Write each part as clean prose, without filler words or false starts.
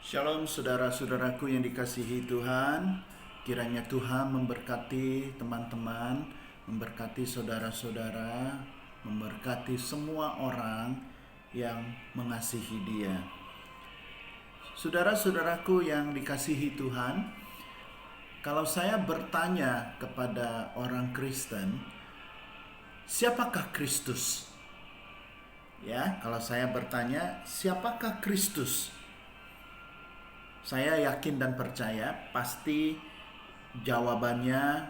Shalom saudara-saudaraku yang dikasihi Tuhan. Kiranya Tuhan memberkati teman-teman, memberkati saudara-saudara, memberkati semua orang yang mengasihi Dia. Saudara-saudaraku yang dikasihi Tuhan, kalau saya bertanya kepada orang Kristen, siapakah Kristus? Ya, kalau saya bertanya, siapakah Kristus? Saya yakin dan percaya pasti jawabannya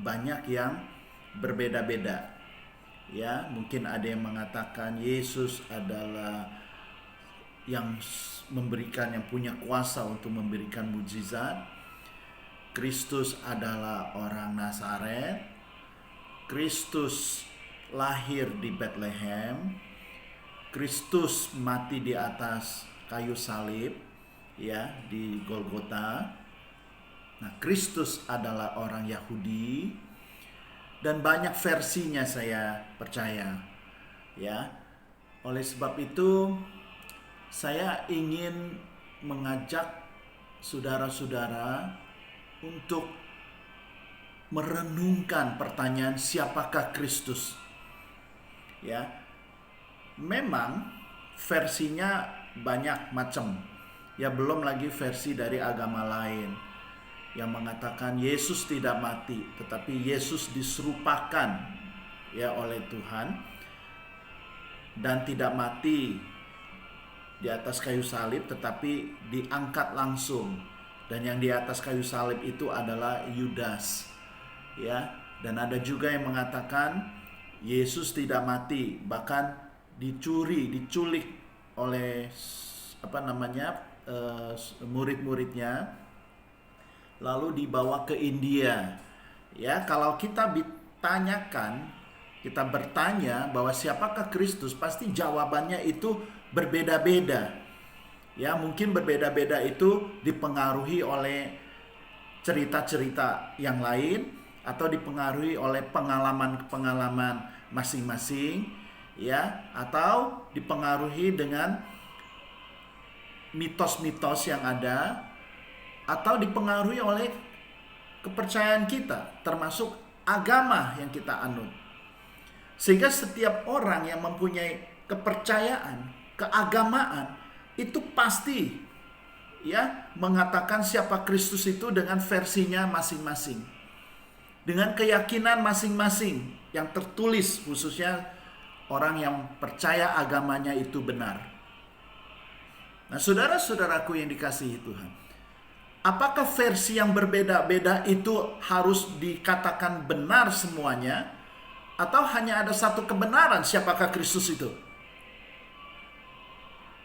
banyak yang berbeda-beda. Ya, mungkin ada yang mengatakan Yesus adalah yang memberikan, yang punya kuasa untuk memberikan mukjizat. Kristus adalah orang Nazaret. Kristus lahir di Bethlehem. Kristus mati di atas kayu salib, ya, di Golgota. Nah, Kristus adalah orang Yahudi dan banyak versinya, saya percaya. Ya. Oleh sebab itu saya ingin mengajak saudara-saudara untuk merenungkan pertanyaan siapakah Kristus. Ya. Memang versinya banyak macam. Ya, belum lagi versi dari agama lain yang mengatakan Yesus tidak mati, tetapi Yesus diserupakan ya oleh Tuhan dan tidak mati di atas kayu salib, tetapi diangkat langsung. Dan yang di atas kayu salib itu adalah Yudas. Ya, dan ada juga yang mengatakan Yesus tidak mati, bahkan diculik oleh murid-muridnya, lalu dibawa ke India. Ya, kalau kita bertanya bahwa siapakah Kristus, pasti jawabannya itu berbeda-beda. Ya, mungkin berbeda-beda itu dipengaruhi oleh cerita-cerita yang lain atau dipengaruhi oleh pengalaman-pengalaman masing-masing, ya, atau dipengaruhi dengan mitos-mitos yang ada, atau dipengaruhi oleh kepercayaan kita, termasuk agama yang kita anut. Sehingga setiap orang yang mempunyai kepercayaan, keagamaan, itu pasti ya mengatakan siapa Kristus itu dengan versinya masing-masing, dengan keyakinan masing-masing yang tertulis, khususnya orang yang percaya agamanya itu benar. Nah, saudara-saudaraku yang dikasihi Tuhan, apakah versi yang berbeda-beda itu harus dikatakan benar semuanya, atau hanya ada satu kebenaran siapakah Kristus itu?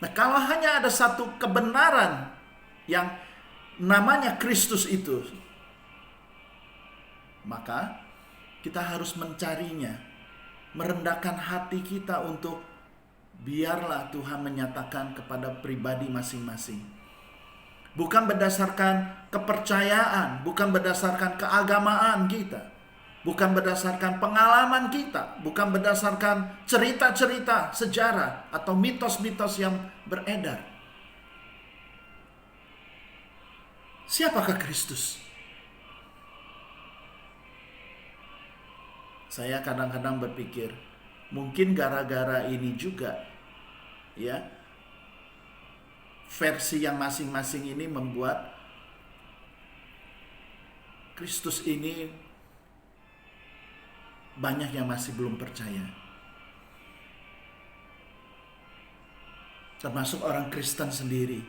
Nah, kalau hanya ada satu kebenaran yang namanya Kristus itu, maka kita harus mencarinya, merendahkan hati kita untuk biarlah Tuhan menyatakan kepada pribadi masing-masing. Bukan berdasarkan kepercayaan, bukan berdasarkan keagamaan kita, bukan berdasarkan pengalaman kita, bukan berdasarkan cerita-cerita sejarah atau mitos-mitos yang beredar. Siapakah Kristus? Saya kadang-kadang berpikir, mungkin gara-gara ini juga, ya, versi yang masing-masing ini membuat Kristus ini banyak yang masih belum percaya. Termasuk orang Kristen sendiri.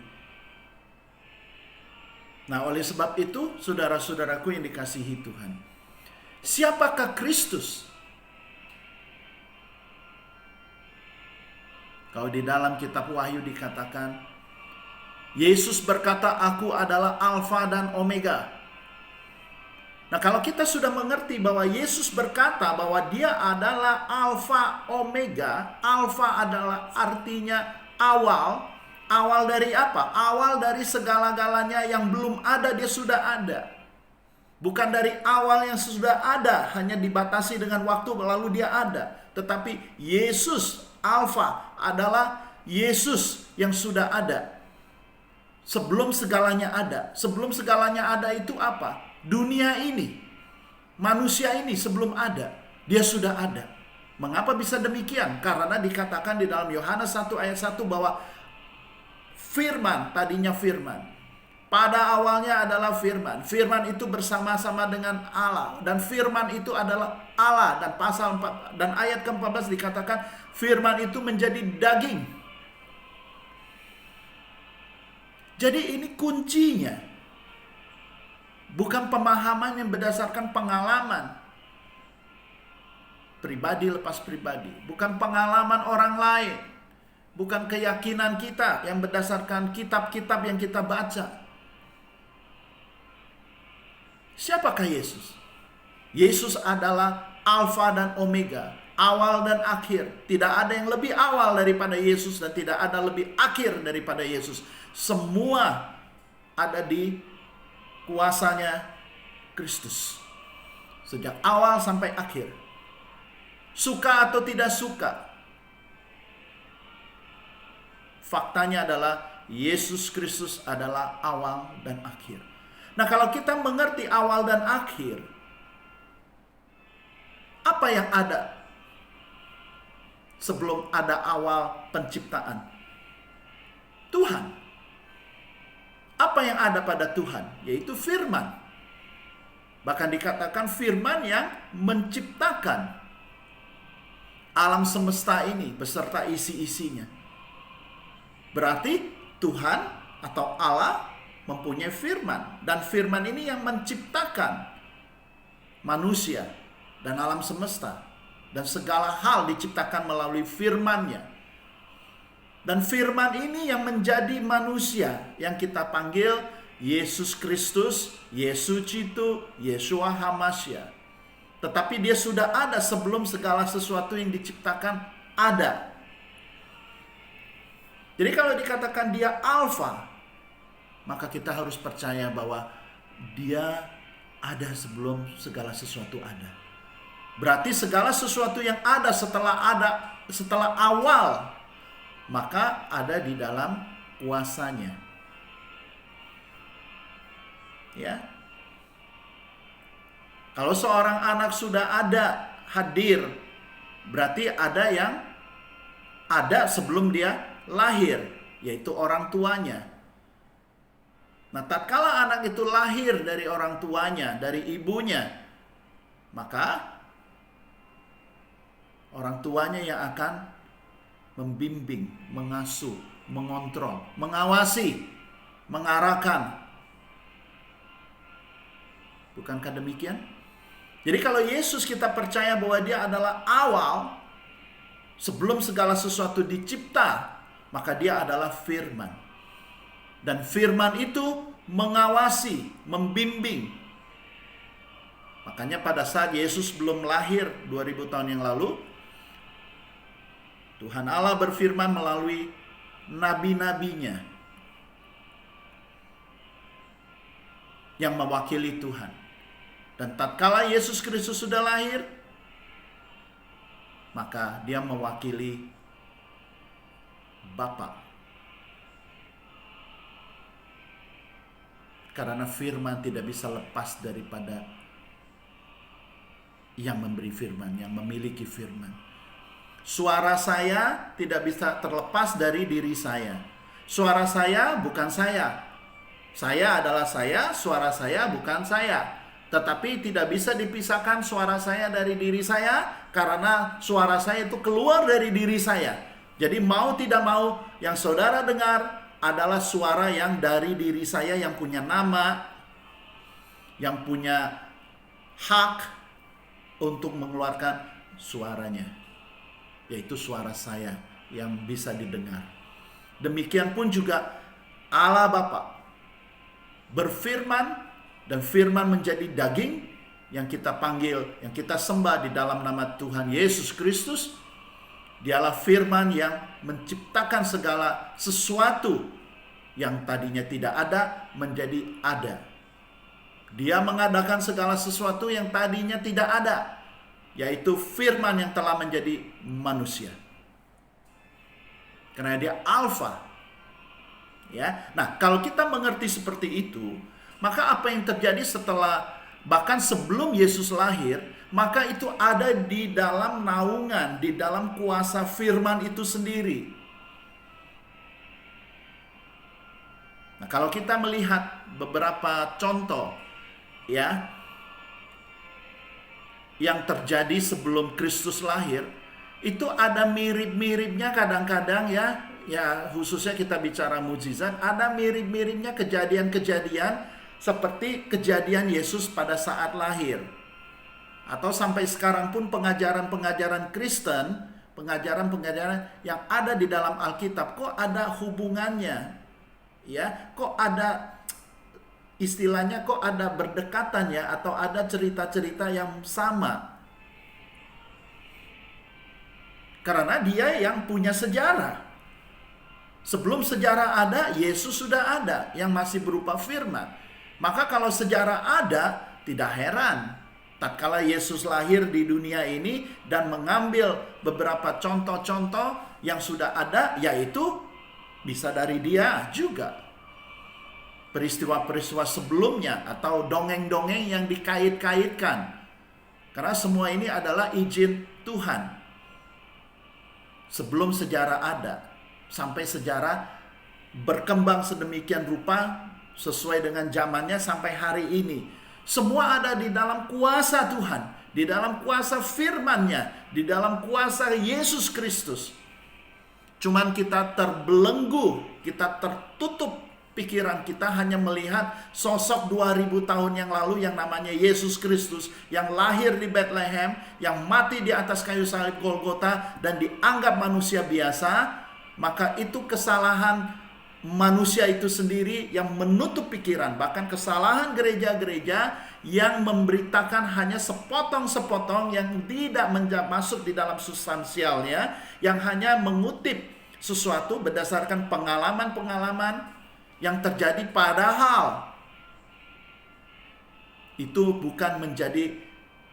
Nah, oleh sebab itu, saudara-saudaraku yang dikasihi Tuhan, siapakah Kristus? Kalau di dalam kitab Wahyu dikatakan, Yesus berkata, "Aku adalah Alfa dan Omega." Nah, kalau kita sudah mengerti bahwa Yesus berkata bahwa Dia adalah Alfa Omega, Alfa adalah artinya awal. Awal dari apa? Awal dari segala-galanya, yang belum ada Dia sudah ada. Bukan dari awal yang sudah ada, hanya dibatasi dengan waktu lalu Dia ada. Tetapi Yesus Alfa adalah Yesus yang sudah ada. Sebelum segalanya ada. Sebelum segalanya ada itu apa? Dunia ini, manusia ini sebelum ada, dia sudah ada. Mengapa bisa demikian? Karena dikatakan di dalam Yohanes 1 ayat 1 bahwa firman, tadinya firman. Pada awalnya adalah firman. Firman itu bersama-sama dengan Allah. Dan firman itu adalah Allah. Dan pasal 4, dan ayat ke-14 dikatakan firman itu menjadi daging. Jadi ini kuncinya. Bukan pemahaman yang berdasarkan pengalaman pribadi lepas pribadi. Bukan pengalaman orang lain. Bukan keyakinan kita yang berdasarkan kitab-kitab yang kita baca. Siapakah Yesus? Yesus adalah Alfa dan Omega, awal dan akhir. Tidak ada yang lebih awal daripada Yesus dan tidak ada lebih akhir daripada Yesus. Semua ada di kuasanya Kristus. Sejak awal sampai akhir. Suka atau tidak suka, faktanya adalah Yesus Kristus adalah awal dan akhir. Nah, kalau kita mengerti awal dan akhir, apa yang ada sebelum ada awal penciptaan? Tuhan. Apa yang ada pada Tuhan? Yaitu firman. Bahkan dikatakan firman yang menciptakan alam semesta ini beserta isi-isinya. Berarti Tuhan atau Allah mempunyai firman. Dan firman ini yang menciptakan manusia dan alam semesta. Dan segala hal diciptakan melalui firman-Nya. Dan firman ini yang menjadi manusia yang kita panggil Yesus Kristus, Yesus Citu, Yeshua Hamasya. Tetapi dia sudah ada sebelum segala sesuatu yang diciptakan ada. Jadi kalau dikatakan dia Alfa, maka kita harus percaya bahwa dia ada sebelum segala sesuatu ada. Berarti segala sesuatu yang ada, setelah awal, maka ada di dalam kuasanya. Ya. Kalau seorang anak sudah ada, hadir, berarti ada yang ada sebelum dia lahir, yaitu orang tuanya. Nah, tatkala anak itu lahir dari orang tuanya, dari ibunya, maka orang tuanya yang akan membimbing, mengasuh, mengontrol, mengawasi, mengarahkan. Bukankah demikian? Jadi kalau Yesus kita percaya bahwa dia adalah awal, sebelum segala sesuatu dicipta, maka dia adalah firman. Dan firman itu mengawasi, membimbing. Makanya pada saat Yesus belum lahir 2000 tahun yang lalu, Tuhan Allah berfirman melalui nabi-nabinya yang mewakili Tuhan. Dan tatkala Yesus Kristus sudah lahir, maka dia mewakili Bapa. Karena firman tidak bisa lepas daripada yang memberi firman, yang memiliki firman. Suara saya tidak bisa terlepas dari diri saya. Suara saya bukan saya. Saya adalah saya, suara saya bukan saya. Tetapi tidak bisa dipisahkan suara saya dari diri saya, karena suara saya itu keluar dari diri saya. Jadi mau tidak mau, yang saudara dengar adalah suara yang dari diri saya, yang punya nama, yang punya hak untuk mengeluarkan suaranya, yaitu suara saya yang bisa didengar. Demikian pun juga Allah Bapa berfirman, dan firman menjadi daging yang kita panggil, yang kita sembah di dalam nama Tuhan Yesus Kristus. Dialah firman yang menciptakan segala sesuatu yang tadinya tidak ada menjadi ada. Dia mengadakan segala sesuatu yang tadinya tidak ada, yaitu firman yang telah menjadi manusia. Karena dia Alfa, Ya. Nah, kalau kita mengerti seperti itu, maka apa yang terjadi setelah, bahkan sebelum Yesus lahir, maka itu ada di dalam naungan, di dalam kuasa firman itu sendiri. Nah, kalau kita melihat beberapa contoh ya yang terjadi sebelum Kristus lahir, itu ada mirip-miripnya kadang-kadang ya khususnya kita bicara mukjizat, ada mirip-miripnya kejadian-kejadian seperti kejadian Yesus pada saat lahir. Atau sampai sekarang pun pengajaran-pengajaran Kristen, pengajaran-pengajaran yang ada di dalam Alkitab, kok ada hubungannya? Ya, kok ada istilahnya, kok ada berdekatan ya, atau ada cerita-cerita yang sama. Karena dia yang punya sejarah. Sebelum sejarah ada, Yesus sudah ada yang masih berupa firman. Maka kalau sejarah ada, tidak heran tatkala Yesus lahir di dunia ini dan mengambil beberapa contoh-contoh yang sudah ada, yaitu bisa dari dia juga. Peristiwa-peristiwa sebelumnya atau dongeng-dongeng yang dikait-kaitkan. Karena semua ini adalah izin Tuhan. Sebelum sejarah ada, sampai sejarah berkembang sedemikian rupa sesuai dengan zamannya sampai hari ini. Semua ada di dalam kuasa Tuhan, di dalam kuasa firman-Nya, di dalam kuasa Yesus Kristus. Cuman kita terbelenggu, kita tertutup pikiran kita hanya melihat sosok 2000 tahun yang lalu yang namanya Yesus Kristus, yang lahir di Bethlehem, yang mati di atas kayu salib Golgota dan dianggap manusia biasa. Maka itu kesalahan manusia itu sendiri yang menutup pikiran. Bahkan kesalahan gereja-gereja yang memberitakan hanya sepotong-sepotong yang tidak masuk di dalam substansialnya, yang hanya mengutip sesuatu berdasarkan pengalaman-pengalaman yang terjadi, padahal itu bukan menjadi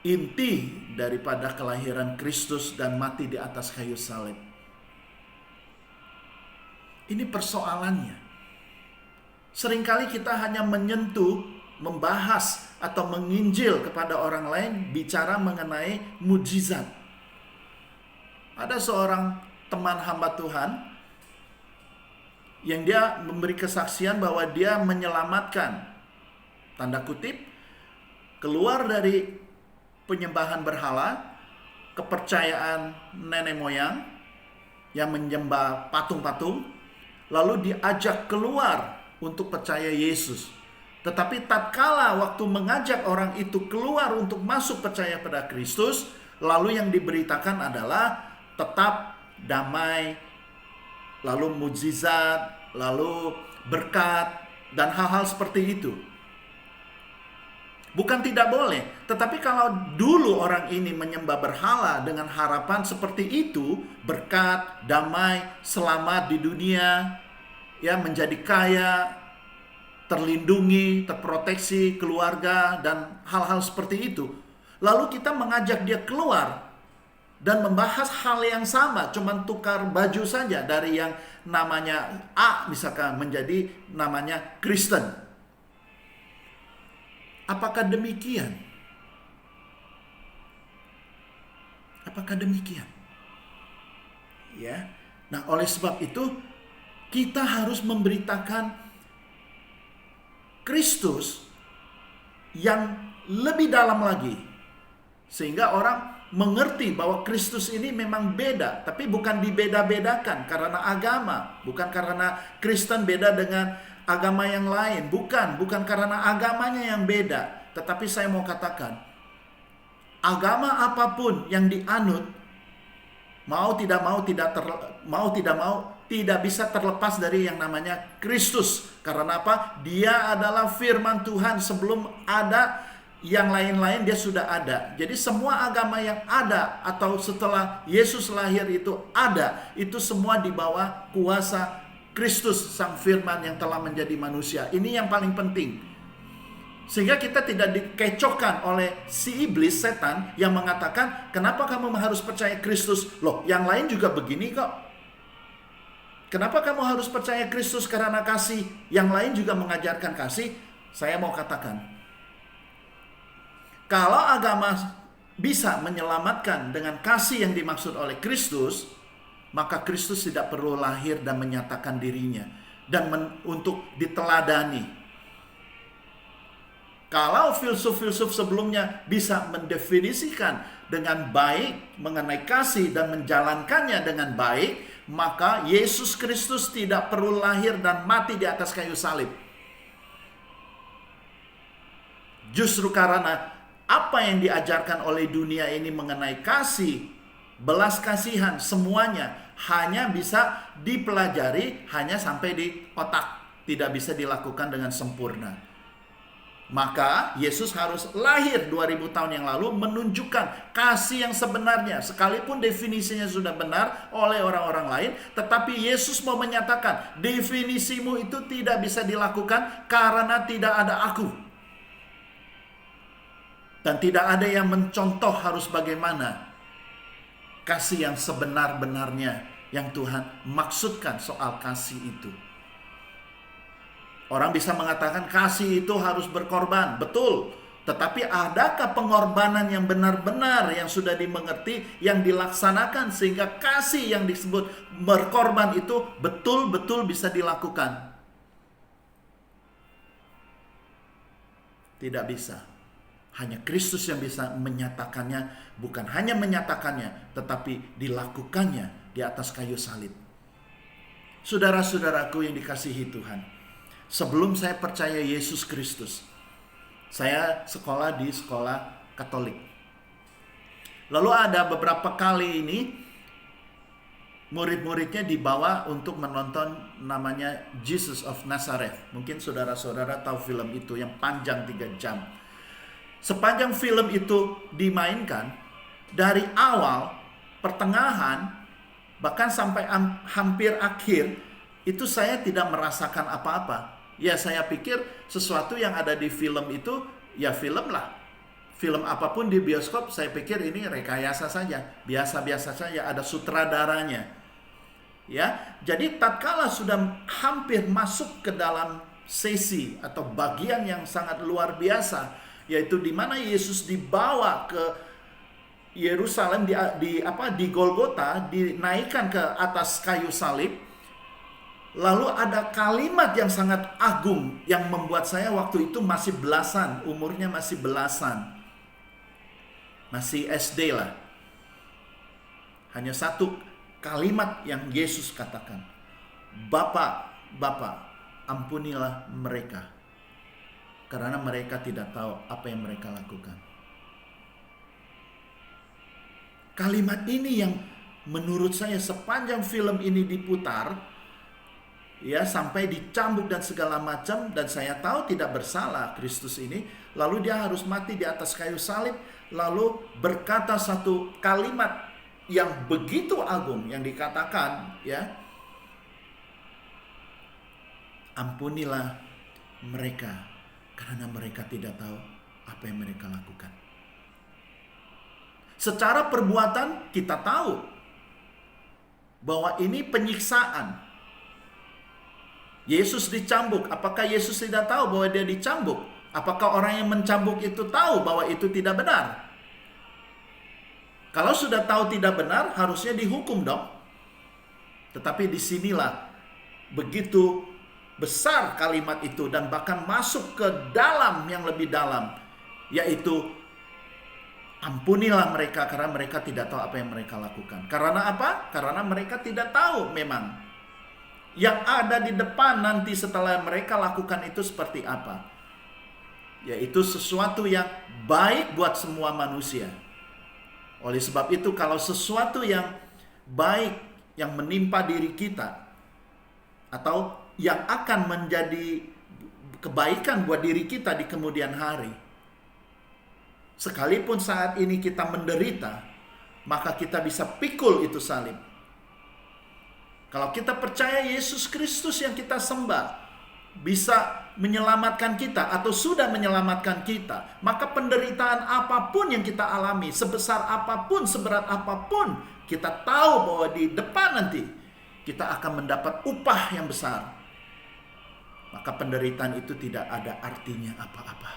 inti daripada kelahiran Kristus dan mati di atas kayu salib. Ini persoalannya. Seringkali kita hanya menyentuh, membahas, atau menginjil kepada orang lain, bicara mengenai mujizat. Ada seorang teman hamba Tuhan yang dia memberi kesaksian bahwa dia menyelamatkan, tanda kutip, keluar dari penyembahan berhala, kepercayaan nenek moyang yang menyembah patung-patung, lalu diajak keluar untuk percaya Yesus. Tetapi tatkala waktu mengajak orang itu keluar untuk masuk percaya pada Kristus, lalu yang diberitakan adalah tetap damai, lalu mukjizat, lalu berkat, dan hal-hal seperti itu. Bukan tidak boleh, tetapi kalau dulu orang ini menyembah berhala dengan harapan seperti itu, berkat, damai, selamat di dunia, ya, menjadi kaya, terlindungi, terproteksi, keluarga, dan hal-hal seperti itu. Lalu kita mengajak dia keluar dan membahas hal yang sama, cuman tukar baju saja dari yang namanya A misalkan menjadi namanya Kristen. Apakah demikian? Apakah demikian? Ya. Nah, oleh sebab itu kita harus memberitakan Kristus yang lebih dalam lagi, sehingga orang mengerti bahwa Kristus ini memang beda, tapi bukan dibeda-bedakan karena agama, bukan karena Kristen beda dengan agama yang lain, bukan karena agamanya yang beda, tetapi saya mau katakan, agama apapun yang dianut, mau tidak mau tidak bisa terlepas dari yang namanya Kristus. Karena apa? Dia adalah firman Tuhan. Sebelum ada yang lain-lain, dia sudah ada. Jadi semua agama yang ada atau setelah Yesus lahir itu ada, itu semua di bawah kuasa Kristus, sang firman yang telah menjadi manusia. Ini yang paling penting. Sehingga kita tidak dikecokkan oleh si iblis, setan, yang mengatakan, kenapa kamu harus percaya Kristus? Loh, yang lain juga begini kok. Kenapa kamu harus percaya Kristus karena kasih? Yang lain juga mengajarkan kasih. Saya mau katakan, kalau agama bisa menyelamatkan dengan kasih yang dimaksud oleh Kristus, maka Kristus tidak perlu lahir dan menyatakan dirinya dan untuk diteladani. Kalau filsuf-filsuf sebelumnya bisa mendefinisikan dengan baik mengenai kasih dan menjalankannya dengan baik, maka Yesus Kristus tidak perlu lahir dan mati di atas kayu salib. Justru karena apa yang diajarkan oleh dunia ini mengenai kasih, belas kasihan, semuanya hanya bisa dipelajari, hanya sampai di otak, tidak bisa dilakukan dengan sempurna. Maka Yesus harus lahir 2000 tahun yang lalu menunjukkan kasih yang sebenarnya. Sekalipun definisinya sudah benar oleh orang-orang lain, tetapi Yesus mau menyatakan definisimu itu tidak bisa dilakukan karena tidak ada aku. Dan tidak ada yang mencontoh harus bagaimana kasih yang sebenar-benarnya yang Tuhan maksudkan soal kasih itu. Orang bisa mengatakan kasih itu harus berkorban, betul. Tetapi adakah pengorbanan yang benar-benar yang sudah dimengerti, yang dilaksanakan sehingga kasih yang disebut berkorban itu betul-betul bisa dilakukan? Tidak bisa. Hanya Kristus yang bisa menyatakannya, bukan hanya menyatakannya, tetapi dilakukannya di atas kayu salib. Saudara-saudaraku yang dikasihi Tuhan, sebelum saya percaya Yesus Kristus, saya sekolah di sekolah Katolik. Lalu ada beberapa kali ini murid-muridnya dibawa untuk menonton namanya Jesus of Nazareth. Mungkin saudara-saudara tahu film itu yang panjang 3 jam. Sepanjang film itu dimainkan, dari awal, pertengahan, bahkan sampai hampir akhir, itu saya tidak merasakan apa-apa. Ya saya pikir sesuatu yang ada di film itu, ya film lah. Film apapun di bioskop, saya pikir ini rekayasa saja, biasa-biasa saja, ada sutradaranya. Ya, jadi tatkala sudah hampir masuk ke dalam sesi atau bagian yang sangat luar biasa, yaitu di mana Yesus dibawa ke Yerusalem di Golgota, dinaikkan ke atas kayu salib. Lalu ada kalimat yang sangat agung yang membuat saya waktu itu masih belasan, umurnya masih belasan. Masih SD lah. Hanya satu kalimat yang Yesus katakan. Bapa, ampunilah mereka. Karena mereka tidak tahu apa yang mereka lakukan. Kalimat ini yang menurut saya sepanjang film ini diputar, ya sampai dicambuk dan segala macam, dan saya tahu tidak bersalah Kristus ini, lalu dia harus mati di atas kayu salib, lalu berkata satu kalimat yang begitu agung yang dikatakan, ya, ampunilah mereka karena mereka tidak tahu apa yang mereka lakukan. Secara perbuatan kita tahu bahwa ini penyiksaan. Yesus dicambuk. Apakah Yesus tidak tahu bahwa dia dicambuk? Apakah orang yang mencambuk itu tahu bahwa itu tidak benar? Kalau sudah tahu tidak benar, harusnya dihukum dong. Tetapi disinilah begitu besar kalimat itu dan bahkan masuk ke dalam yang lebih dalam, yaitu ampunilah mereka karena mereka tidak tahu apa yang mereka lakukan. Karena apa? Karena mereka tidak tahu memang yang ada di depan nanti setelah mereka lakukan itu seperti apa. Yaitu sesuatu yang baik buat semua manusia. Oleh sebab itu kalau sesuatu yang baik yang menimpa diri kita, atau yang akan menjadi kebaikan buat diri kita di kemudian hari, sekalipun saat ini kita menderita, maka kita bisa pikul itu salib. Kalau kita percaya Yesus Kristus yang kita sembah bisa menyelamatkan kita atau sudah menyelamatkan kita, maka penderitaan apapun yang kita alami, sebesar apapun, seberat apapun, kita tahu bahwa di depan nanti kita akan mendapat upah yang besar, maka penderitaan itu tidak ada artinya apa-apa.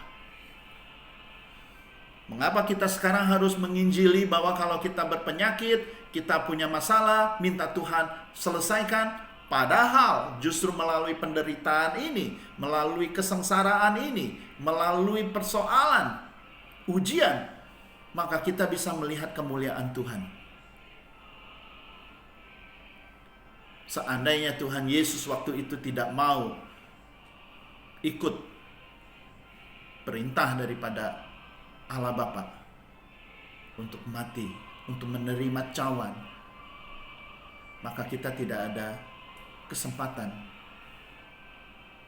Mengapa kita sekarang harus menginjili bahwa kalau kita berpenyakit, kita punya masalah, minta Tuhan selesaikan? Padahal justru melalui penderitaan ini, melalui kesengsaraan ini, melalui persoalan, ujian, maka kita bisa melihat kemuliaan Tuhan. Seandainya Tuhan Yesus waktu itu tidak mau ikut perintah daripada Allah Bapa untuk mati, untuk menerima cawan, maka kita tidak ada kesempatan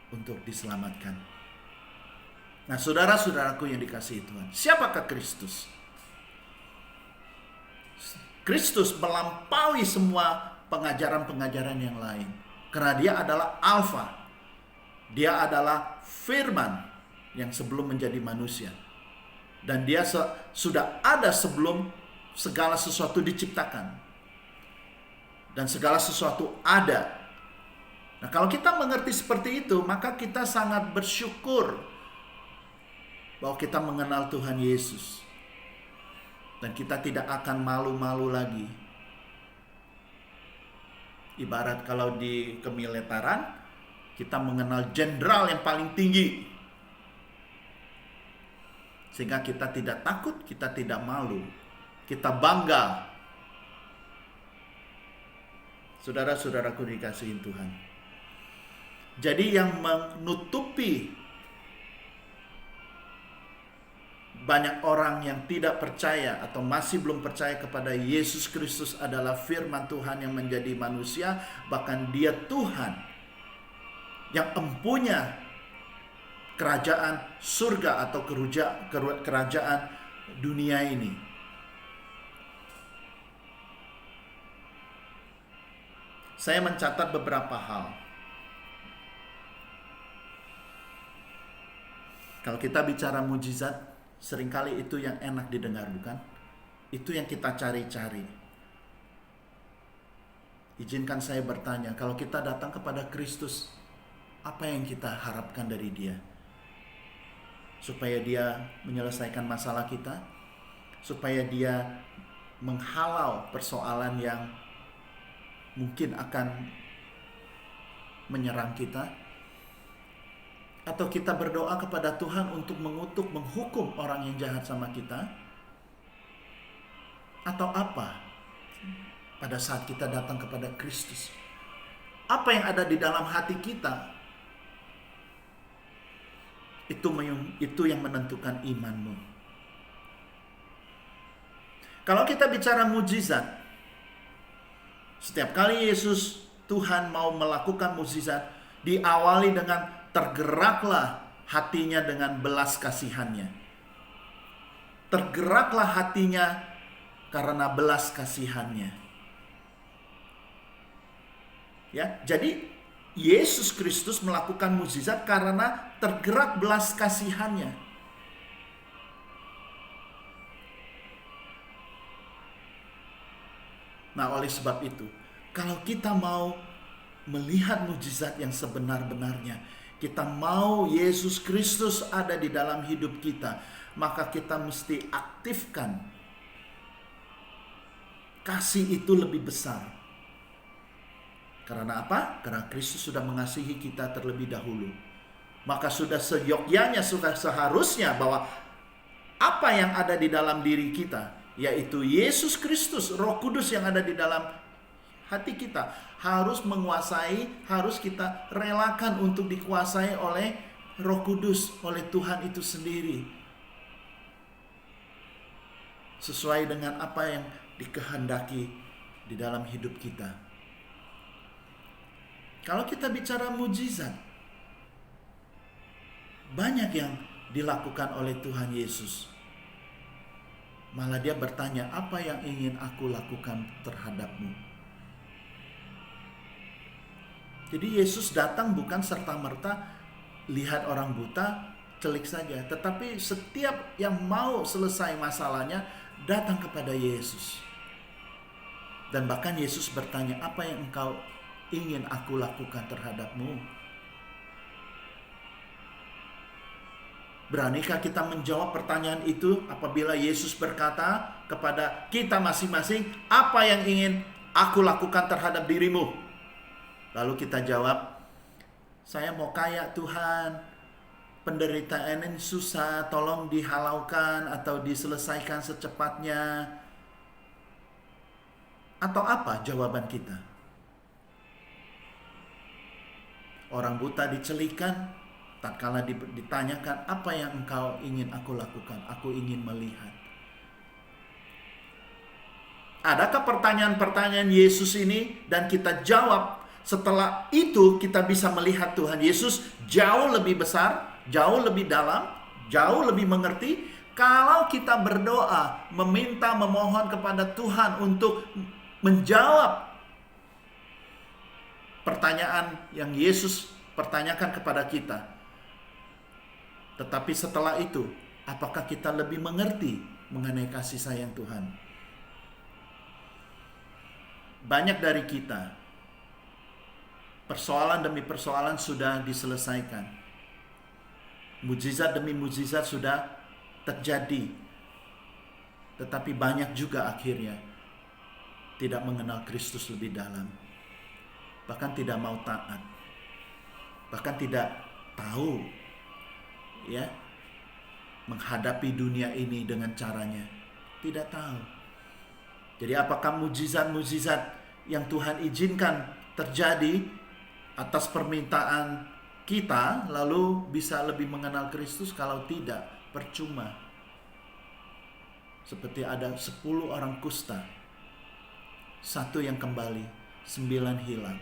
untuk diselamatkan. Nah, saudara-saudaraku yang dikasihi Tuhan, siapakah Kristus? Kristus melampaui semua pengajaran-pengajaran yang lain, karena dia adalah Alfa. Dia adalah firman yang sebelum menjadi manusia. Dan dia sudah ada sebelum segala sesuatu diciptakan. Dan segala sesuatu ada. Nah, kalau kita mengerti seperti itu, maka kita sangat bersyukur bahwa kita mengenal Tuhan Yesus. Dan kita tidak akan malu-malu lagi. Ibarat kalau di kemiliteran, kita mengenal jenderal yang paling tinggi. Sehingga kita tidak takut, kita tidak malu. Kita bangga. Saudara-saudaraku dikasihi Tuhan. Jadi yang menutupi banyak orang yang tidak percaya atau masih belum percaya kepada Yesus Kristus adalah firman Tuhan yang menjadi manusia, bahkan dia Tuhan yang empunya kerajaan surga atau kerajaan dunia ini. Saya mencatat beberapa hal. Kalau kita bicara mujizat, seringkali itu yang enak didengar, bukan? Itu yang kita cari-cari. Izinkan saya bertanya, kalau kita datang kepada Kristus, apa yang kita harapkan dari Dia? Supaya Dia menyelesaikan masalah kita, supaya Dia menghalau persoalan yang mungkin akan menyerang kita, atau kita berdoa kepada Tuhan untuk mengutuk, menghukum orang yang jahat sama kita, atau apa pada saat kita datang kepada Kristus? Apa yang ada di dalam hati kita? Itu yang menentukan imanmu. Kalau kita bicara mujizat, setiap kali Yesus Tuhan mau melakukan mujizat, diawali dengan tergeraklah hatinya dengan belas kasihannya. Tergeraklah hatinya karena belas kasihannya. Ya, jadi Yesus Kristus melakukan mujizat karena tergerak belas kasihannya. Nah, oleh sebab itu, kalau kita mau melihat mujizat yang sebenar-benarnya, kita mau Yesus Kristus ada di dalam hidup kita, maka kita mesti aktifkan kasih itu lebih besar. Karena apa? Karena Kristus sudah mengasihi kita terlebih dahulu. Maka sudah seyogyanya, sudah seharusnya bahwa apa yang ada di dalam diri kita, yaitu Yesus Kristus, Roh Kudus yang ada di dalam hati kita, harus menguasai, harus kita relakan untuk dikuasai oleh Roh Kudus, oleh Tuhan itu sendiri. Sesuai dengan apa yang dikehendaki di dalam hidup kita. Kalau kita bicara mujizat, banyak yang dilakukan oleh Tuhan Yesus. Malah dia bertanya, apa yang ingin aku lakukan terhadapmu? Jadi Yesus datang bukan serta-merta lihat orang buta, celik saja. Tetapi setiap yang mau selesai masalahnya, datang kepada Yesus. Dan bahkan Yesus bertanya, apa yang engkau ingin aku lakukan terhadapmu? Beranikah kita menjawab pertanyaan itu apabila Yesus berkata kepada kita masing-masing, apa yang ingin aku lakukan terhadap dirimu? Lalu kita jawab, saya mau kaya Tuhan, penderitaan ini susah, tolong dihalaukan atau diselesaikan secepatnya. Atau apa jawaban kita? Orang buta dicelikan, tatkala ditanyakan, apa yang engkau ingin aku lakukan? Aku ingin melihat. Adakah pertanyaan-pertanyaan Yesus ini dan kita jawab, setelah itu kita bisa melihat Tuhan Yesus jauh lebih besar, jauh lebih dalam, jauh lebih mengerti. Kalau kita berdoa, meminta, memohon kepada Tuhan untuk menjawab pertanyaan yang Yesus pertanyakan kepada kita. Tetapi setelah itu, apakah kita lebih mengerti mengenai kasih sayang Tuhan? Banyak dari kita, persoalan demi persoalan sudah diselesaikan. Mujizat demi mujizat sudah terjadi. Tetapi banyak juga akhirnya tidak mengenal Kristus lebih dalam. Bahkan tidak mau taat. Bahkan tidak tahu menghadapi dunia ini dengan caranya. Tidak tahu. Jadi apakah mujizat-mujizat yang Tuhan izinkan terjadi atas permintaan kita lalu bisa lebih mengenal Kristus? Kalau tidak, percuma. Seperti ada 10 orang kusta, 1 yang kembali, 9 hilang.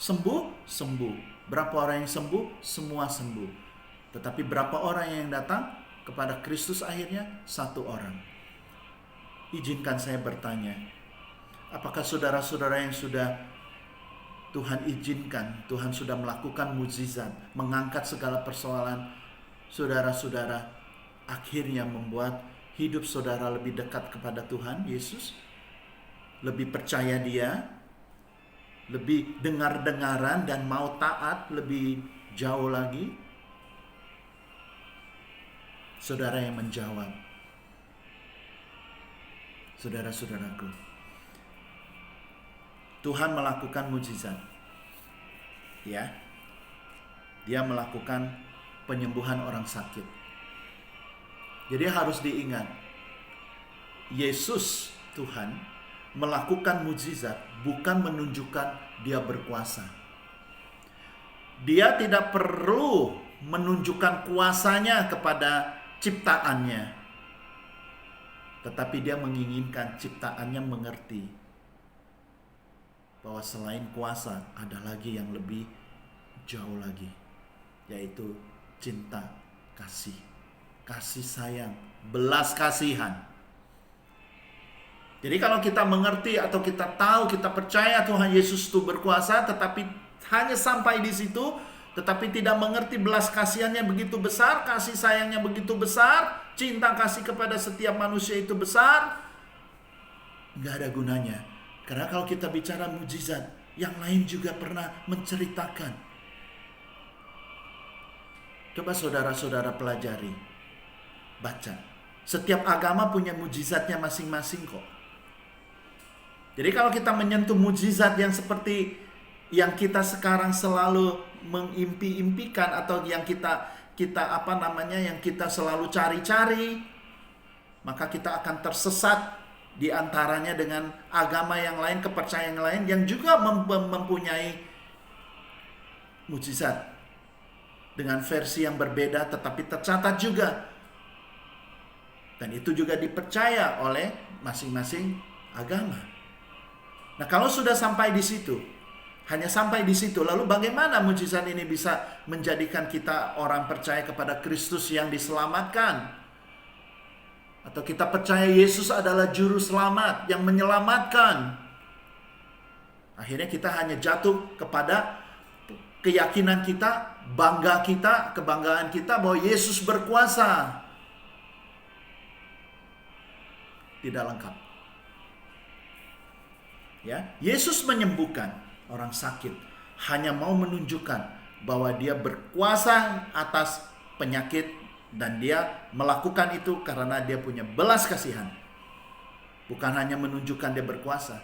Sembuh. Berapa orang yang sembuh? Semua sembuh. Tetapi berapa orang yang datang kepada Kristus akhirnya? 1 orang. Izinkan saya bertanya, apakah saudara-saudara yang sudah Tuhan izinkan, Tuhan sudah melakukan mukjizat, mengangkat segala persoalan saudara-saudara, akhirnya membuat hidup saudara lebih dekat kepada Tuhan Yesus? Lebih percaya Dia, lebih dengar-dengaran dan mau taat lebih jauh lagi? Saudara yang menjawab, saudara-saudaraku, Tuhan melakukan mukjizat. Ya. Dia melakukan penyembuhan orang sakit. Jadi harus diingat, Yesus Tuhan melakukan mukjizat bukan menunjukkan Dia berkuasa. Dia tidak perlu menunjukkan kuasanya kepada ciptaannya. Tetapi Dia menginginkan ciptaannya mengerti bahwa selain kuasa ada lagi yang lebih jauh lagi, yaitu cinta, kasih sayang, belas kasihan. Jadi kalau kita mengerti atau kita tahu, kita percaya Tuhan Yesus itu berkuasa, tetapi hanya sampai di situ, tetapi tidak mengerti belas kasihannya begitu besar, kasih sayangnya begitu besar, cinta kasih kepada setiap manusia itu besar, nggak ada gunanya. Karena kalau kita bicara mujizat, yang lain juga pernah menceritakan. Coba saudara-saudara pelajari, baca. Setiap agama punya mujizatnya masing-masing kok. Jadi kalau kita menyentuh mujizat yang seperti yang kita sekarang selalu mengimpi-impikan atau yang kita yang kita selalu cari-cari, maka kita akan tersesat di antaranya dengan agama yang lain, kepercayaan yang lain yang juga mempunyai mujizat dengan versi yang berbeda tetapi tercatat juga. Dan itu juga dipercaya oleh masing-masing agama. Nah, kalau sudah sampai di situ, hanya sampai di situ, lalu bagaimana mujizat ini bisa menjadikan kita orang percaya kepada Kristus yang diselamatkan? Atau kita percaya Yesus adalah juru selamat yang menyelamatkan. Akhirnya kita hanya jatuh kepada keyakinan kita, kebanggaan kita bahwa Yesus berkuasa. Tidak lengkap. Ya, Yesus menyembuhkan. orang sakit, hanya mau menunjukkan bahwa dia berkuasa atas penyakit dan dia melakukan itu karena dia punya belas kasihan. Bukan hanya menunjukkan dia berkuasa,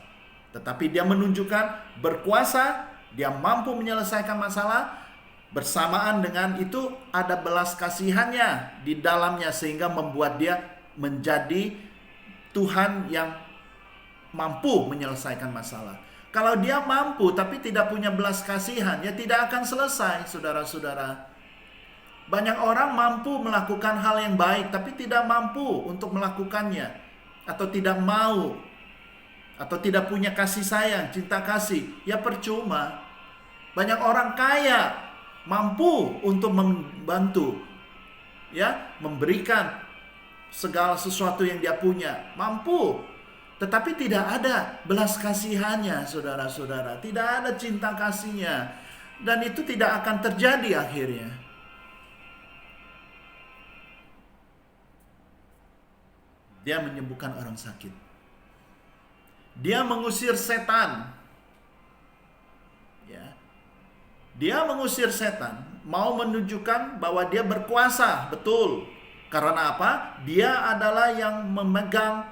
tetapi dia menunjukkan berkuasa, dia mampu menyelesaikan masalah, bersamaan dengan itu ada belas kasihannya di dalamnya sehingga membuat dia menjadi Tuhan yang mampu menyelesaikan masalah. Kalau dia mampu tapi tidak punya belas kasihan, ya tidak akan selesai, saudara-saudara. Banyak orang mampu melakukan hal yang baik tapi tidak mampu untuk melakukannya, atau tidak mau, atau tidak punya kasih sayang, cinta kasih. Ya percuma. Banyak orang kaya mampu untuk membantu, ya, memberikan segala sesuatu yang dia punya, mampu, tetapi tidak ada belas kasihannya, saudara-saudara. Tidak ada cinta kasihnya, dan itu tidak akan terjadi akhirnya. Dia menyembuhkan orang sakit, dia mengusir setan, ya. Dia mengusir setan, mau menunjukkan bahwa dia berkuasa, betul. Karena apa? Dia adalah yang memegang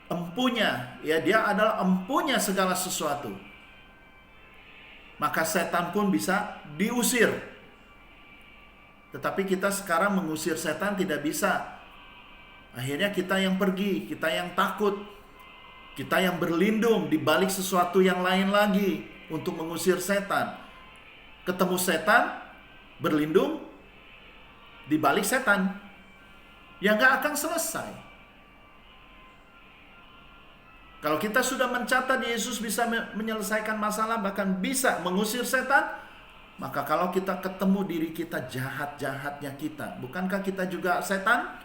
empunya, ya, dia adalah empunya segala sesuatu. Maka setan pun bisa diusir. Tetapi kita sekarang mengusir setan tidak bisa. Akhirnya kita yang pergi, kita yang takut, kita yang berlindung di balik sesuatu yang lain lagi untuk mengusir setan. Ketemu setan, berlindung di balik setan, yang gak akan selesai. Kalau kita sudah mencatat Yesus bisa menyelesaikan masalah, bahkan bisa mengusir setan, maka kalau kita ketemu diri kita jahat-jahatnya kita, bukankah kita juga setan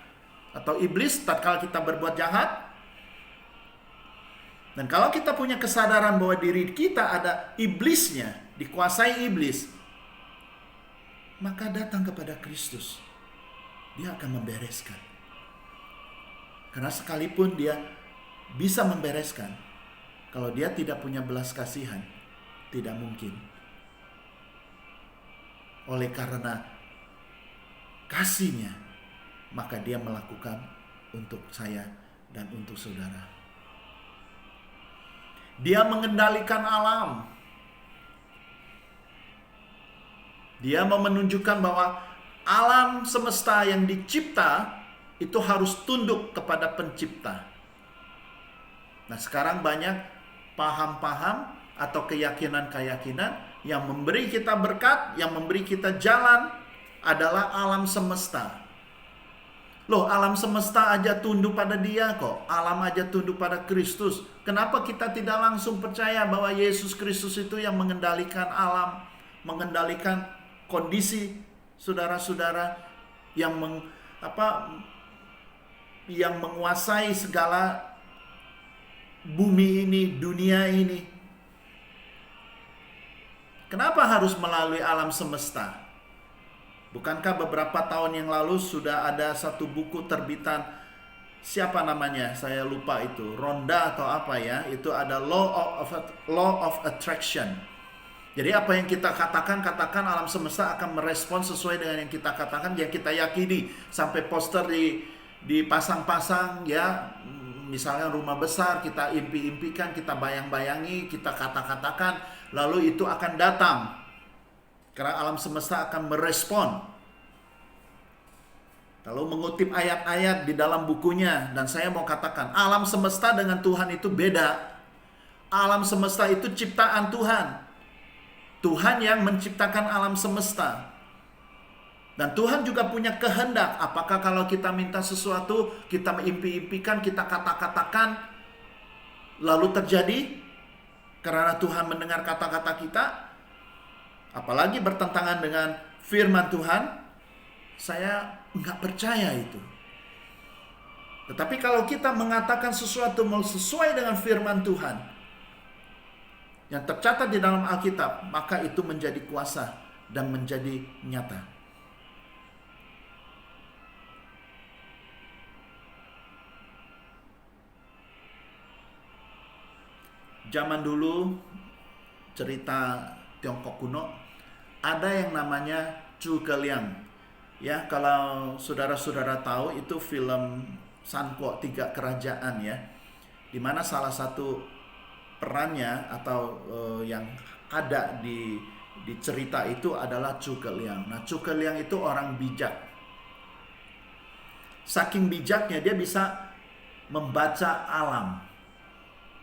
atau iblis tatkala kita berbuat jahat? Dan kalau kita punya kesadaran bahwa diri kita ada iblisnya, dikuasai iblis, maka datang kepada Kristus. Dia akan membereskan. Karena sekalipun dia bisa membereskan, kalau dia tidak punya belas kasihan, tidak mungkin. Oleh karena kasihnya, maka dia melakukan untuk saya dan untuk saudara. Dia mengendalikan alam. Dia mau menunjukkan bahwa alam semesta yang dicipta itu harus tunduk kepada pencipta. Nah, sekarang banyak paham-paham atau keyakinan-keyakinan yang memberi kita berkat, yang memberi kita jalan adalah alam semesta. Loh, alam semesta aja tunduk pada dia kok. Alam aja tunduk pada Kristus. Kenapa kita tidak langsung percaya bahwa Yesus Kristus itu yang mengendalikan alam, mengendalikan kondisi saudara-saudara, yang yang menguasai segala bumi ini, dunia ini? Kenapa harus melalui alam semesta? Bukankah beberapa tahun yang lalu sudah ada satu buku terbitan, siapa namanya? Saya lupa itu, Ronda atau apa ya? Itu ada Law of Attraction. Jadi apa yang kita katakan alam semesta akan merespon sesuai dengan yang kita katakan, yang kita yakini. Sampai poster dipasang-pasang, ya. Misalnya rumah besar, kita impi-impikan, kita bayang-bayangi, kita kata-katakan, lalu itu akan datang. Karena alam semesta akan merespon. Lalu mengutip ayat-ayat di dalam bukunya, dan saya mau katakan, alam semesta dengan Tuhan itu beda. Alam semesta itu ciptaan Tuhan. Tuhan yang menciptakan alam semesta. Dan Tuhan juga punya kehendak. Apakah kalau kita minta sesuatu, kita mimpi-impikan, kita kata-katakan, lalu terjadi? Karena Tuhan mendengar kata-kata kita, apalagi bertentangan dengan firman Tuhan, saya nggak percaya itu. Tetapi kalau kita mengatakan sesuatu mau sesuai dengan firman Tuhan yang tercatat di dalam Alkitab, maka itu menjadi kuasa dan menjadi nyata. Zaman dulu cerita Tiongkok kuno, ada yang namanya Zhuge Liang. Ya, kalau saudara-saudara tahu itu film Sankuo Tiga Kerajaan ya, dimana salah satu perannya atau yang ada di cerita itu adalah Zhuge Liang. Nah, Zhuge Liang itu orang bijak. Saking bijaknya dia bisa membaca alam.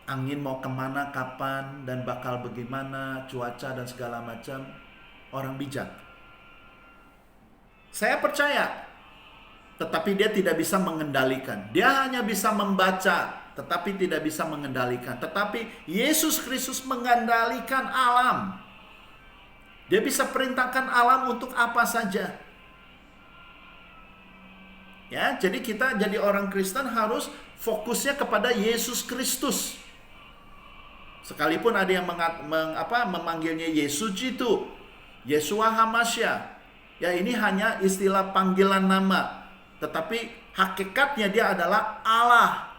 Angin mau kemana, kapan, dan bakal bagaimana, cuaca dan segala macam. Orang bijak. Saya percaya, tetapi dia tidak bisa mengendalikan. Dia hanya bisa membaca, tetapi tidak bisa mengendalikan. Tetapi Yesus Kristus mengendalikan alam. Dia bisa perintahkan alam untuk apa saja. Ya, jadi kita jadi orang Kristen harus fokusnya kepada Yesus Kristus. Sekalipun ada yang memanggilnya Yesus itu, Yeshua Hamasya. Ya, ini hanya istilah panggilan nama, tetapi hakikatnya dia adalah Allah.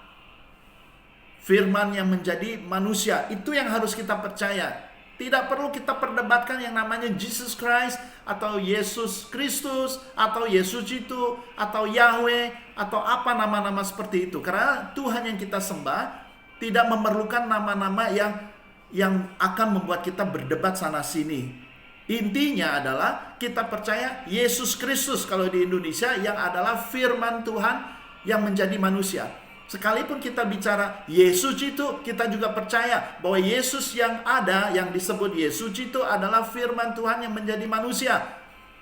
Firman yang menjadi manusia, itu yang harus kita percaya. Tidak perlu kita perdebatkan yang namanya Jesus Christ, atau Yesus Kristus, atau Yesus itu, atau Yahweh, atau apa nama-nama seperti itu. Karena Tuhan yang kita sembah tidak memerlukan nama-nama yang akan membuat kita berdebat sana sini. Intinya adalah kita percaya Yesus Kristus, kalau di Indonesia, yang adalah firman Tuhan yang menjadi manusia. Sekalipun kita bicara Yesus itu, kita juga percaya bahwa Yesus yang ada, yang disebut Yesus itu adalah firman Tuhan yang menjadi manusia.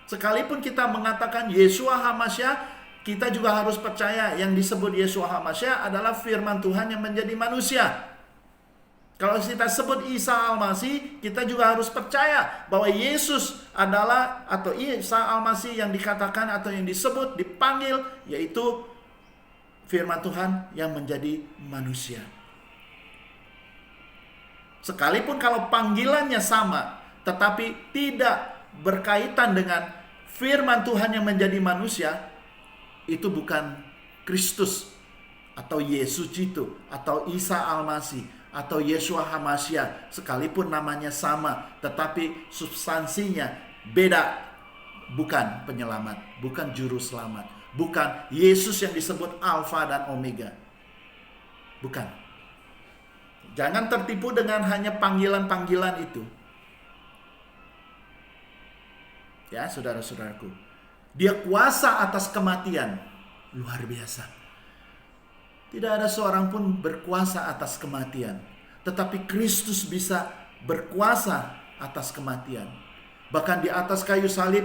Sekalipun kita mengatakan Yeshua Hamasya, kita juga harus percaya yang disebut Yeshua Hamasya adalah firman Tuhan yang menjadi manusia. Kalau kita sebut Isa Al-Masih, kita juga harus percaya bahwa Yesus adalah, atau Isa Al-Masih yang dikatakan atau yang disebut, dipanggil, yaitu firman Tuhan yang menjadi manusia. Sekalipun kalau panggilannya sama, tetapi tidak berkaitan dengan firman Tuhan yang menjadi manusia, itu bukan Kristus, atau Yesus itu, atau Isa Al-Masih, atau Yeshua Hamasya. Sekalipun namanya sama, tetapi substansinya beda. Bukan penyelamat, bukan juru selamat, bukan Yesus yang disebut Alfa dan Omega. Bukan. Jangan tertipu dengan hanya panggilan-panggilan itu. Ya, saudara-saudaraku. Dia kuasa atas kematian. Luar biasa. Tidak ada seorang pun berkuasa atas kematian. Tetapi Kristus bisa berkuasa atas kematian. Bahkan di atas kayu salib,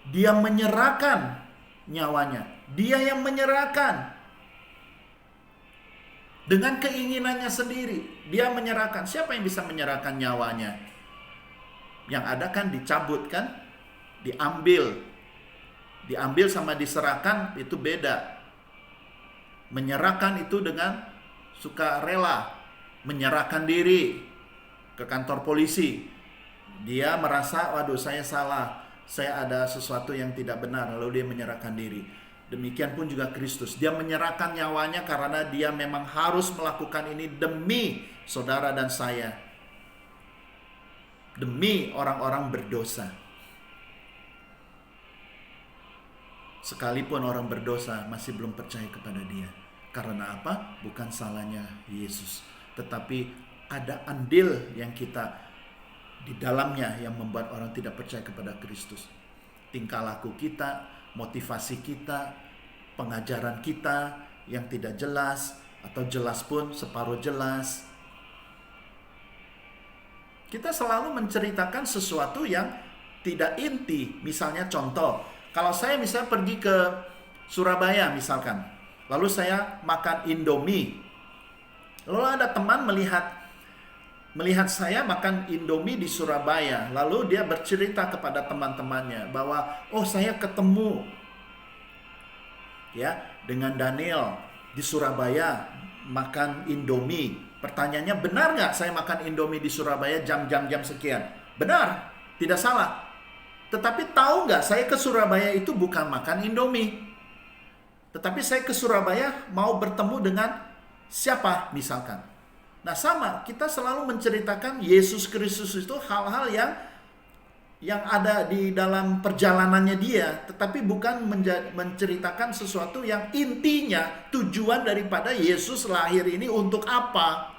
dia menyerahkan nyawanya. Dia yang menyerahkan. Dengan keinginannya sendiri. Dia menyerahkan. Siapa yang bisa menyerahkan nyawanya? Yang ada kan dicabut kan? Diambil. Diambil sama diserahkan itu beda. Menyerahkan itu dengan sukarela. Menyerahkan diri ke kantor polisi. Dia merasa, waduh saya salah. Saya ada sesuatu yang tidak benar. Lalu dia menyerahkan diri. Demikian pun juga Kristus. Dia menyerahkan nyawanya karena dia memang harus melakukan ini demi saudara dan saya. Demi orang-orang berdosa. Sekalipun orang berdosa masih belum percaya kepada dia. Karena apa? Bukan salahnya Yesus. Tetapi ada andil yang kita di dalamnya yang membuat orang tidak percaya kepada Kristus. Tingkah laku kita, motivasi kita, pengajaran kita yang tidak jelas, atau jelas pun separuh jelas. Kita selalu menceritakan sesuatu yang tidak inti. Misalnya contoh, kalau saya misalnya pergi ke Surabaya misalkan, lalu saya makan Indomie. Lalu ada teman melihat saya makan Indomie di Surabaya. Lalu dia bercerita kepada teman-temannya bahwa, oh saya ketemu ya dengan Daniel di Surabaya makan Indomie. Pertanyaannya, benar nggak saya makan Indomie di Surabaya jam sekian? Benar, tidak salah. Tetapi tahu nggak, saya ke Surabaya itu bukan makan Indomie. Tetapi saya ke Surabaya mau bertemu dengan siapa misalkan. Nah sama, kita selalu menceritakan Yesus Kristus itu hal-hal yang ada di dalam perjalanannya dia, tetapi bukan menceritakan sesuatu yang intinya tujuan daripada Yesus lahir ini untuk apa.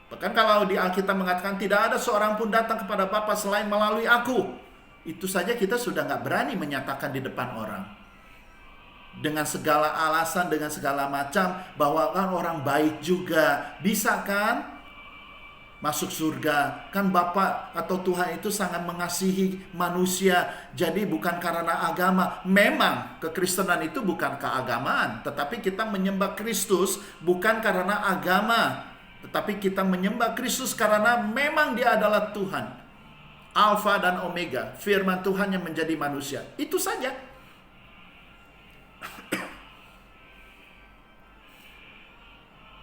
Bahkan kalau di Alkitab mengatakan tidak ada seorang pun datang kepada Bapa selain melalui aku. Itu saja kita sudah nggak berani menyatakan di depan orang. Dengan segala alasan, dengan segala macam, bahwa kan orang baik juga. Bisa kan masuk surga? Kan Bapa atau Tuhan itu sangat mengasihi manusia. Jadi bukan karena agama. Memang kekristenan itu bukan keagamaan. Tetapi kita menyembah Kristus bukan karena agama. Tetapi kita menyembah Kristus karena memang dia adalah Tuhan. Alfa dan Omega. Firman Tuhan yang menjadi manusia. Itu saja.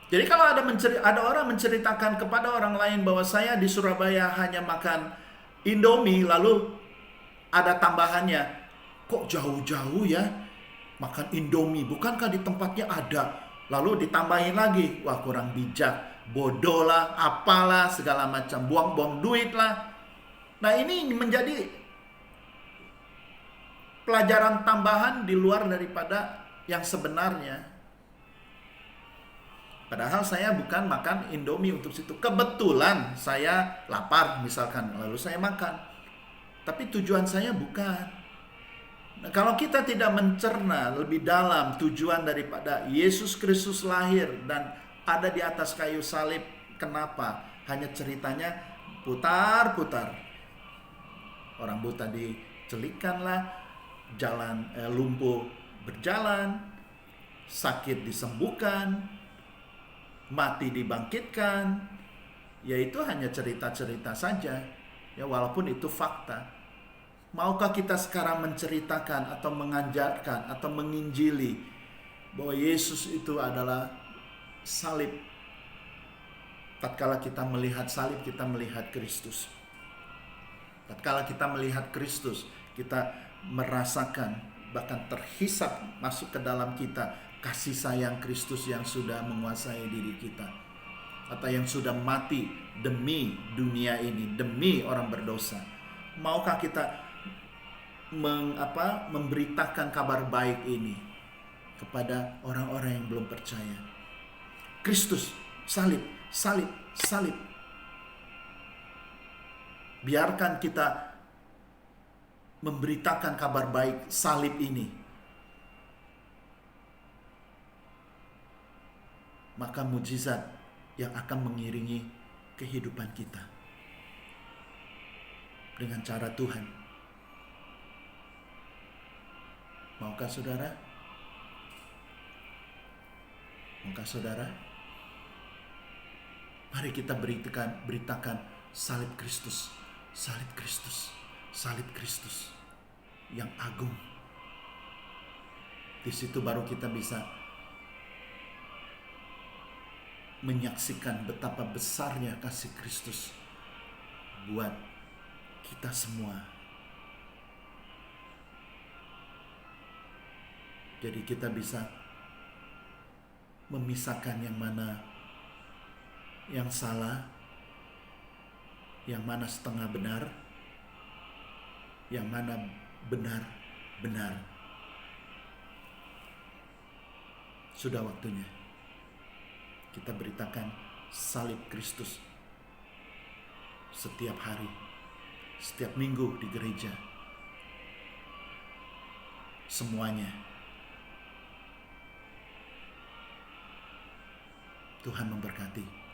Jadi kalau ada orang menceritakan kepada orang lain bahwa saya di Surabaya hanya makan Indomie, lalu ada tambahannya, kok jauh-jauh ya makan Indomie, bukankah di tempatnya ada? Lalu ditambahin lagi, wah kurang bijak, bodoh lah, apalah, segala macam, buang-buang duit lah. Nah ini menjadi pelajaran tambahan di luar daripada yang sebenarnya. Padahal saya bukan makan Indomie untuk situ. Kebetulan saya lapar misalkan, lalu saya makan. Tapi tujuan saya bukan. Nah, kalau kita tidak mencerna lebih dalam tujuan daripada Yesus Kristus lahir dan ada di atas kayu salib, kenapa? Hanya ceritanya putar-putar. Orang buta dicelikkanlah, jalan lumpuh berjalan, sakit disembuhkan, mati dibangkitkan, yaitu hanya cerita-cerita saja. Ya walaupun itu fakta. Maukah kita sekarang menceritakan atau mengajarkan atau menginjili bahwa Yesus itu adalah salib? Tatkala kita melihat salib, kita melihat Kristus. Tatkala kita melihat Kristus, kita merasakan, bahkan terhisap masuk ke dalam kita kasih sayang Kristus yang sudah menguasai diri kita, atau yang sudah mati demi dunia ini, demi orang berdosa. Maukah kita memberitakan kabar baik ini kepada orang-orang yang belum percaya? Kristus, salib, salib, salib. Biarkan kita memberitakan kabar baik salib ini. Maka mujizat yang akan mengiringi kehidupan kita dengan cara Tuhan. Maukah saudara? Maukah saudara? Mari kita beritakan salib Kristus, salib Kristus, salib Kristus yang agung. Di situ baru kita bisa menyaksikan betapa besarnya kasih Kristus buat kita semua. Jadi kita bisa memisahkan yang mana yang salah, yang mana setengah benar, yang mana benar-benar. Sudah waktunya kita beritakan salib Kristus setiap hari, setiap minggu di gereja. Semuanya. Tuhan memberkati.